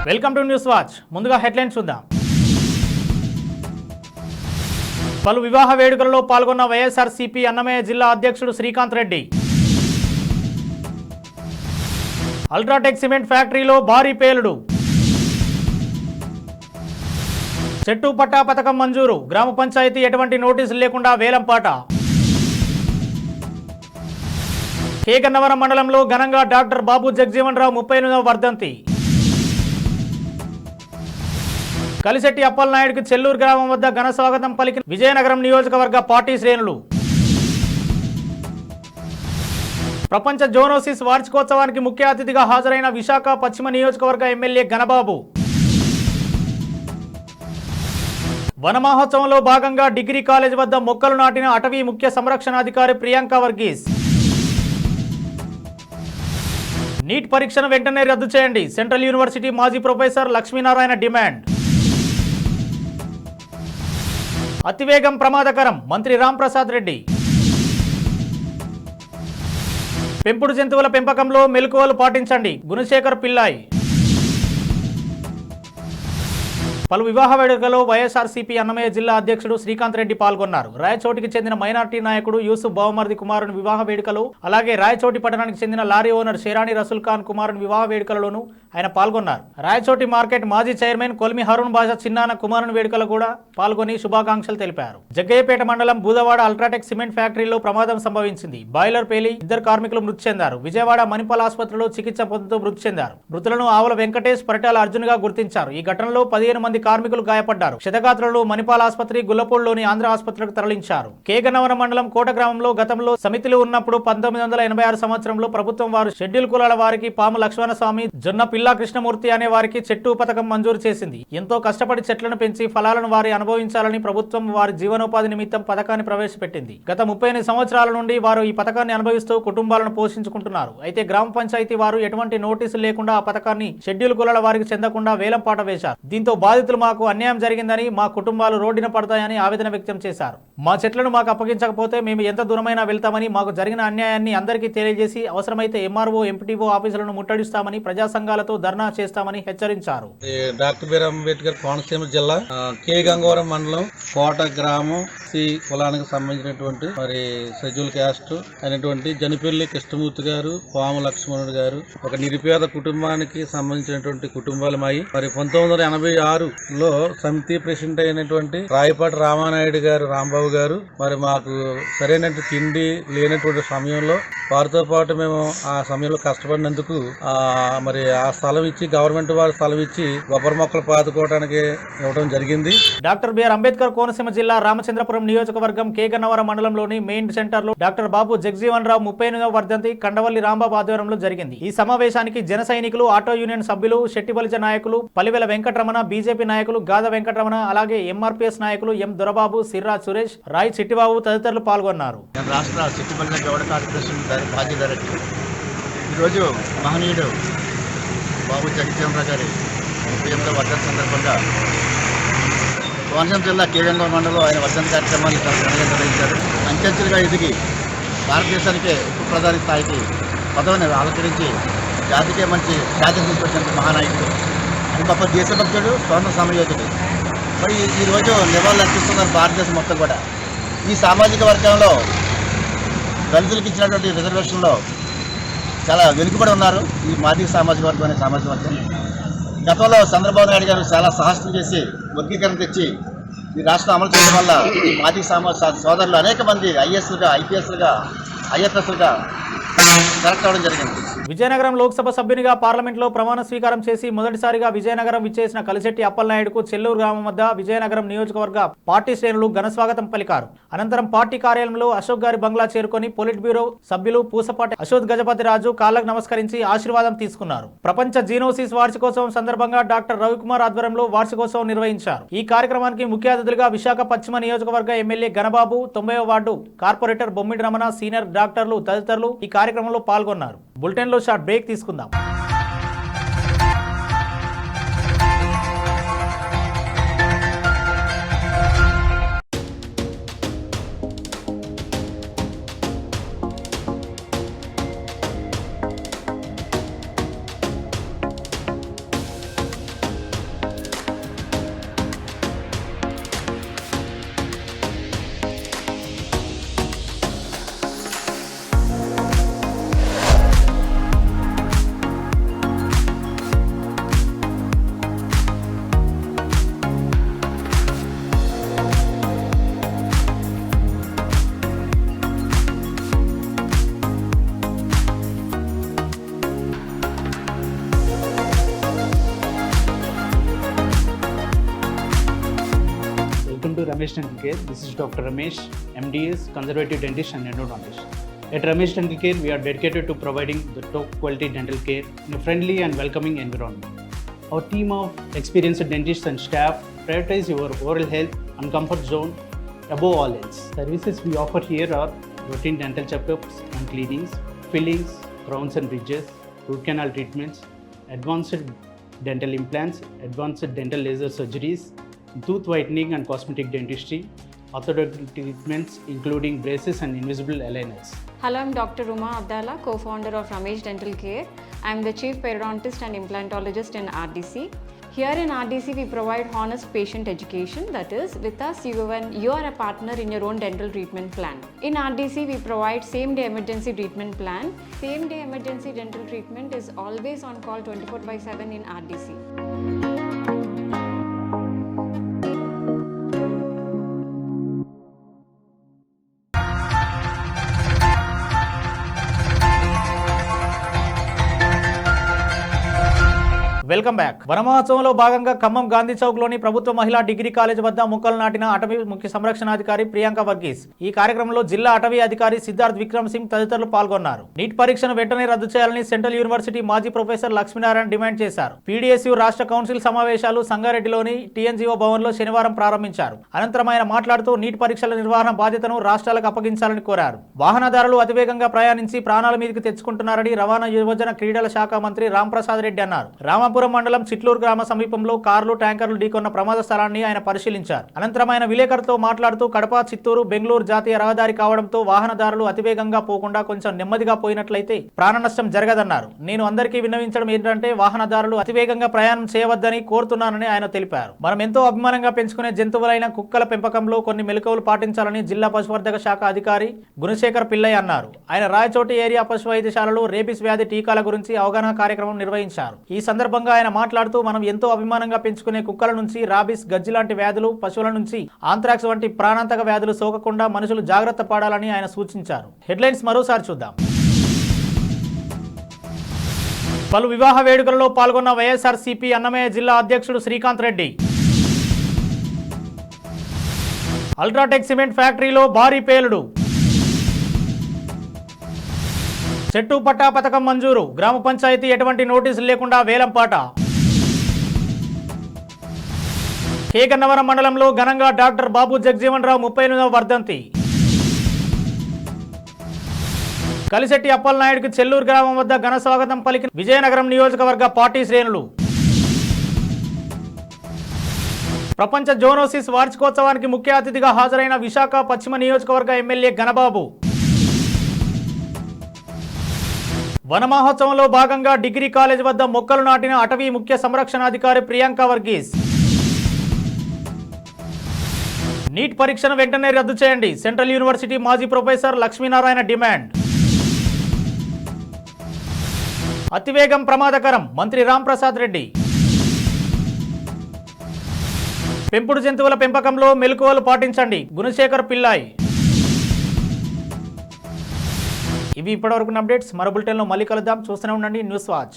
Welcome to news watch. ముందుగా headlines చూద్దాం. పలు వివాహ వేడుకలలో పాల్గొన్న వైఎస్ఆర్సీపీ అన్నమయ్య జిల్లా అధ్యక్షుడు శ్రీకాంత్ రెడ్డి. అల్ట్రాటెక్ సిమెంట్ ఫ్యాక్టరీలో భారీ పేలుడు. చెట్టు పట్టా పథకం మంజూరు. గ్రామ పంచాయతీ ఎటువంటి నోటీసులు లేకుండా వేలంపాట. కేగన్నవరం మండలంలో ఘనంగా డాక్టర్ బాబు జగజీవన్ రావు 38వ వర్ధంతి. కలిశెట్టి అప్పలనాయుడికి చెల్లూరు గ్రామం వద్ద ఘన స్వాగతం పలికిన విజయనగరం నియోజకవర్గ పార్టీ శ్రేణులు. ప్రపంచ జోనోసిస్ వార్షికోత్సవానికి ముఖ్య అతిథిగా హాజరైన విశాఖ పశ్చిమ నియోజకవర్గ ఎమ్మెల్యే ఘనబాబు. వన మహోత్సవంలో భాగంగా డిగ్రీ కాలేజ్ వద్ద మొక్కలు నాటిన అటవీ ముఖ్య సంరక్షణాధికారి ప్రియాంక వర్గీస్. నీట్ పరీక్షను వెంటనే రద్దు చేయండి. సెంట్రల్ యూనివర్సిటీ మాజీ ప్రొఫెసర్ లక్ష్మీనారాయణ డిమాండ్. అతివేగం ప్రమాదకరం. మంత్రి రాంప్రసాద్ రెడ్డి. పెంపుడు జంతువుల పెంపకంలో మెలకువలు పాటించండి. గుణశేఖర్ పిల్లాయ్. పలు వివాహ వేడుకలో వైఎస్ఆర్సీపీ అన్నమయ్య జిల్లా అధ్యక్షుడు శ్రీకాంత్ రెడ్డి పాల్గొన్నారు. రాయచోటికి చెందిన మైనార్టీ నాయకుడు యూసుఫ్ బావమర్ది కుమారుని వివాహ వేడుకలో, అలాగే రాయచోటి పట్టణానికి చెందిన లారీ ఓనర్ షేరాణి రసూల్ ఖాన్ కుమారుని వివాహ వేడుకలలోనూ ఆయన పాల్గొన్నారు. రాయచోటి మార్కెట్ మాజీ చైర్మన్ కొల్మి హరుణ్ బాషా చిన్నాన కుమారుని వేడుకలో కూడా పాల్గొని శుభాకాంక్షలు తెలిపారు. జగ్గయ్యపేట మండలం బూదవాడ అల్ట్రాటెక్ సిమెంట్ ఫ్యాక్టరీలో ప్రమాదం సంభవించింది. బాయిలర్ పేలి 2 కార్మికులు మృతి చెందారు. విజయవాడ మణిపాల్ ఆసుపత్రిలో చికిత్స పొందుతూ మృతి చెందారు. మృతులను ఆవుల వెంకటేష్, పరిటాల అర్జున్ గా గుర్తించారు. ఈ ఘటనలో 15 మంది కార్మికులు గాయపడ్డారు. క్షతగాత్రులను మణిపాల్ ఆసుపత్రి, గుల్లపూడిలోని ఆంధ్ర ఆసుపత్రికి తరలించారు. కేగన్నవరం మండలం కోట గ్రామంలో గతంలో సమితిలు ఉన్నప్పుడు 1986 సంవత్సరంలో ప్రభుత్వం వారు షెడ్యూల్ కులాల వారికి పాము లక్ష్మణస్వామి, జొన్న పిల్లా కృష్ణమూర్తి అనే వారికి చెట్టు పథకం మంజూరు చేసింది. ఎంతో కష్టపడి చెట్లను పెంచి ఫలాలను వారి అనుభవించాలని ప్రభుత్వం వారి జీవనోపాధి నిమిత్తం పథకాన్ని ప్రవేశపెట్టింది. గత 38 సంవత్సరాల నుండి వారు ఈ పథకాన్ని అనుభవిస్తూ కుటుంబాలను పోషించుకుంటున్నారు. అయితే గ్రామ పంచాయతీ వారు ఎటువంటి నోటీసులు లేకుండా ఆ పథకాన్ని షెడ్యూల్ కులాల వారికి చెందకుండా వేలంపాట వేశారు. దీంతో బాధితులు మాకు అన్యాయం జరిగిందని, మా కుటుంబాలు రోడ్డున పడతాయని ఆవేదన వ్యక్తం చేశారు. మా చెట్లను మాకు అప్పగించకపోతే మేము ఎంత దూరమైనా వెళ్తామని, మాకు జరిగిన అన్యాయాన్ని అందరికీ తెలియజేసి అవసరమైతే ఎంఆర్ఓ, ఎంపీటీఓ ఆఫీసులను ముట్టడిస్తామని, ప్రజా సంఘాలతో ధర్నా చేస్తామని హెచ్చరించారు. డాక్టర్ బిఆర్ అంబేద్కర్ కోనసీమ జిల్లా కే గంగవరం మండలం కోట గ్రామం కులానికి సంబంధించినటువంటి మరి షెడ్యూల్ క్యాస్ట్ అయినటువంటి జనిపెల్లి కృష్ణమూర్తి గారు, పాము లక్ష్మణుడు గారు ఒక నిరుపేద కుటుంబానికి సంబంధించినటువంటి కుటుంబాలమై మరి 1986లో సమితి ప్రెసిడెంట్ అయినటువంటి రాయపాటి రామానాయుడు గారు, రాంబాబు గారు మరి మాకు సరైన తిండి లేనటువంటి సమయంలో వారితో పాటు మేము ఆ సమయంలో కష్టపడినందుకు మరి ఆ స్థలం ఇచ్చి, గవర్నమెంట్ వారి స్థలం ఇచ్చి కొబ్బరి మొక్కలు పాతుకోవడానికి ఇవ్వడం జరిగింది. డాక్టర్ బిఆర్ అంబేద్కర్ కోనసీమ జిల్లా రామచంద్రపురం నియోజకవర్గం కేగన్నవరం మండలంలోని మెయిన్ సెంటర్ లో డాక్టర్ బాబు జగజీవన్ రావు 38వ వర్ధంతి కండవల్లి రాంబాబు ఆధ్వర్యంలో జరిగింది. ఈ సమావేశానికి జన సైనికులు, ఆటో యూనియన్ సభ్యులు, శెట్టిబలిజ నాయకులు, పలివెల వెంకటరమణ, బీజేపీ నాయకులు గాద వెంకటరమణ, అలాగే ఎంఆర్పీఎస్ నాయకులు ఎం దొరబాబు, సిర్రా సురేష్, రాయ్ చిట్టిబాబు తదితరులు పాల్గొన్నారు. రాష్ట్ర శెట్టిబలిజ గౌడ కార్పొరేషన్ మాజీ డైరెక్టర్ ఈరోజు మహనీయుడు బాబు జగజీవన్ రావు గారి 38వ వర్ధంతి సందర్భంగా కోనసీమ జిల్లా కేగంగవరం మండలంలో ఆయన వర్ధంతి కార్యక్రమాన్ని నిర్వహించారు. అంచెంచెలుగా ఎదిగి భారతదేశానికే ఉప ప్రధాని స్థాయికి పదవిని అలంకరించి జాతికే మంచి ఖ్యాతిని తీసుకొచ్చిన మహానాయకుడు, ఆయన గొప్ప దేశభక్తుడు, స్వాతంత్ర సమయోధుడు. మరి ఈరోజు నివాళులు అర్పిస్తున్నారు భారతదేశం మొత్తం కూడా. ఈ సామాజిక వర్గంలో దళితులకు ఇచ్చినటువంటి రిజర్వేషన్లో చాలా వెనుకబడి ఉన్నారు ఈ మాదిగ సామాజిక వర్గం అనే సామాజిక వర్గం. గతంలో చంద్రబాబు నాయుడు గారు చాలా సాహసం చేసి వర్గీకరణ తెచ్చి ఈ రాష్ట్రం అమలు చేయడం వల్ల ఈ మాదిగ సోదరులు అనేక మంది ఐఏఎస్లుగా, ఐపీఎస్లుగా, ఐఎఫ్ఎస్లుగా సెలెక్ట్ అవ్వడం జరిగింది. విజయనగరం లోక్సభ సభ్యునిగా పార్లమెంట్లో ప్రమాణ స్వీకారం చేసి మొదటిసారిగా విజయనగరం విచ్చేసిన కలిశెట్టి అప్పలనాయుడుకు చెల్లూరు గ్రామం వద్ద విజయనగరం నియోజకవర్గ పార్టీ శ్రేణులు ఘనస్వాగతం పలికారు. అనంతరం పార్టీ కార్యాలయంలో అశోక్ గారి బంగ్లా చేరుకొని పొలిట్ బ్యూరో సభ్యులు పూసపాటి అశోక్ గజపతి రాజు కాళ్లకు నమస్కరించి ఆశీర్వాదం తీసుకున్నారు. ప్రపంచ జీనోసిస్ వార్షికోత్సవం సందర్భంగా డాక్టర్ రవికుమార్ ఆధ్వర్యంలో వార్షికోత్సవం నిర్వహించారు. ఈ కార్యక్రమానికి ముఖ్య అతిథులుగా విశాఖ పశ్చిమ నియోజకవర్గ ఎమ్మెల్యే ఘనబాబు, 90వ వార్డు కార్పొరేటర్ బొమ్మిడి రమణ, సీనియర్ డాక్టర్లు తదితరులు ఈ కార్యక్రమంలో పాల్గొన్నారు. బులెటిన్ లో షార్ట్ బ్రేక్ తీసుకుందాం. Ramesh Dental Care. This is Dr. Ramesh, MDS, Conservative Dentist and Endodontist. At Ramesh Dental Care, we are dedicated to providing the top quality dental care in a friendly and welcoming environment. Our team of experienced dentists and staff prioritize your oral health and comfort zone above all else. Services we offer here are routine dental checkups and cleanings, fillings, crowns and bridges, root canal treatments, advanced dental implants, advanced dental laser surgeries, tooth whitening and cosmetic dentistry, orthodontic treatments including braces and invisible aligners. Hello, I'm Dr. Uma Abdallah, co-founder of Ramesh Dental Care. I'm the chief periodontist and implantologist in RDC. Here in RDC, we provide honest patient education. That is, with us, you are a partner in your own dental treatment plan. In RDC, we provide same-day emergency treatment plan. Same-day emergency dental treatment is always on call 24/7 in RDC. Welcome back. వనమహోత్సవంలో భాగంగా ఖమ్మం గాంధీ చౌక్ లోని ప్రభుత్వ మహిళా degree college వద్ద మొక్కలు నాటిన అటవీ ముఖ్య సంరక్షణాధికారి ప్రియాంక వర్గీస్. ఈ కార్యక్రమంలో జిల్లా అటవీ అధికారి సిద్ధార్థ్ విక్రమ్ సింగ్ తదితరులు పాల్గొన్నారు. నీట్ పరీక్షను వెంటనే రద్దు చేయాలని సెంట్రల్ యూనివర్సిటీ మాజీ ప్రొఫెసర్ లక్ష్మీనారాయణ డిమాండ్ చేశారు. పీడీఎస్యూ రాష్ట్ర కౌన్సిల్ సమావేశాలు సంగారెడ్డిలోని టీఎన్జీఓ భవన్లో శనివారం ప్రారంభించారు. అనంతరం ఆయన మాట్లాడుతూ నీట్ పరీక్షల నిర్వహణ బాధ్యతను రాష్ట్రాలకు అప్పగించాలని కోరారు. వాహనదారులు అతివేగంగా ప్రయాణించి ప్రాణాల మీదకి తెచ్చుకుంటున్నారని రవాణా యువజన క్రీడల శాఖ మంత్రి రాంప్రసాద్ రెడ్డి అన్నారు. రామాపురం మండలం చిట్లూరు గ్రామ సమీపంలో కార్లు ట్యాంకర్లు ఢీకొన్న ప్రమాద స్థలాన్ని ఆయన పరిశీలించారు. అనంతరం ఆయన విలేకరులతో మాట్లాడుతూ కడప, చిత్తూరు, బెంగళూరు జాతీయ రహదారి కావడంతో వాహనదారులు అతివేగంగా పోకుండా కొంచెం నెమ్మదిగా పోయినట్లయితే ప్రాణ నష్టం జరగదన్నారు. నేను అందరికీ విన్నవించడం ఏంటంటే వాహనదారులు అతివేగంగా ప్రయాణం చేయవద్దని కోరుతున్నానని ఆయన తెలిపారు. మనం ఎంతో అభిమానంగా పెంచుకునే జంతువులైన కుక్కల పెంపకంలో కొన్ని మెలకువలు పాటించాలని జిల్లా పశువర్ధక శాఖ అధికారి గుణశేఖర్ పిల్లయ్య అన్నారు. ఆయన రాయచోటి ఏరియా పశు వైద్యశాలలో రేబిస్ వ్యాధి టీకాల గురించి అవగాహన కార్యక్రమం నిర్వహించారు. ఈ సందర్భంగా ఆయన మాట్లాడుతూ మనం ఎంతో అభిమానంగా పెంచుకునే కుక్కల నుంచి రాబిస్, గజ్జి లాంటి వ్యాధులు, పశువుల నుంచి ఆంథ్రాక్స్ వంటి ప్రాణాంతక వ్యాధులు సోకకుండా మనుషులు జాగ్రత్త పడాలని ఆయన సూచించారు. హెడ్లైన్స్ మరోసారి చూద్దాం. పలు వివాహ వేడుకలలో పాల్గొన్న వైఎస్ఆర్సీపీ అన్నమయ్య జిల్లా అధ్యక్షుడు శ్రీకాంత్ రెడ్డి. అల్ట్రాటెక్ సిమెంట్ ఫ్యాక్టరీలో భారీ పేలుడు. చెట్టు పట్టా పథకం మంజూరు. గ్రామ పంచాయతీ ఎటువంటి నోటీసులు లేకుండా వేలంపాట. కేగన్నవరం మండలంలో ఘనంగా డాక్టర్ బాబు జగజీవన్ రావు 38వ వర్ధంతి. కలిశెట్టి అప్పలనాయుడికి చెల్లూరు గ్రామం వద్ద ఘన స్వాగతం పలికిన విజయనగరం నియోజకవర్గ పార్టీ శ్రేణులు. ప్రపంచ జోనోసిస్ వార్షికోత్సవానికి ముఖ్య అతిథిగా హాజరైన విశాఖ పశ్చిమ నియోజకవర్గ ఎమ్మెల్యే ఘనబాబు. వన మహోత్సవంలో భాగంగా డిగ్రీ కాలేజ్ వద్ద మొక్కలు నాటిన అటవీ ముఖ్య సంరక్షణాధికారి ప్రియాంక వర్గీస్. నీట్ పరీక్షను వెంటనే రద్దు చేయండి, సెంట్రల్ యూనివర్సిటీ మాజీ ప్రొఫెసర్ లక్ష్మీనారాయణ డిమాండ్. అతివేగం ప్రమాదకరం, మంత్రి రాంప్రసాద్ రెడ్డి. పెంపుడు జంతువుల పెంపకంలో మెలకువలు పాటించండి, గుణశేఖర్ పిల్లాయ్. ఇవి ఇప్పటివరకు అప్డేట్స్. మరో బులెటిన్లో మళ్ళీ కలుద్దాం. చూస్తూనే ఉండండి న్యూస్ వాచ్.